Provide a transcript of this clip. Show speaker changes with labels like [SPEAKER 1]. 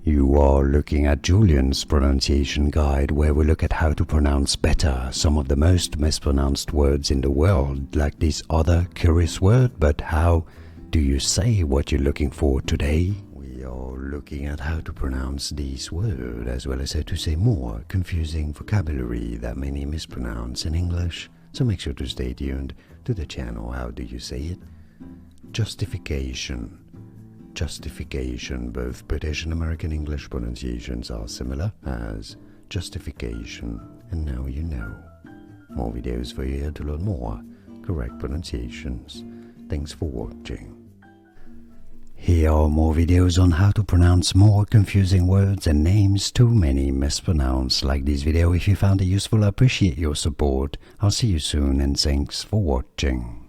[SPEAKER 1] You are looking at Julian's pronunciation guide, where we look at how to pronounce better some of the most mispronounced words in the world, like this other curious word. But how do you say what you're looking for today? We are looking at how to pronounce this word, as well as how to say more confusing vocabulary that many mispronounce in English. So make sure to stay tuned to the channel. How do you say it? Justification. Justification. Both British and American English pronunciations are similar as justification, and now you know. More videos for you here to learn more correct pronunciations. Thanks for watching. Here are more videos on how to pronounce more confusing words and names too many mispronounced. Like this video if you found it useful. I appreciate your support. I'll see you soon, and thanks for watching.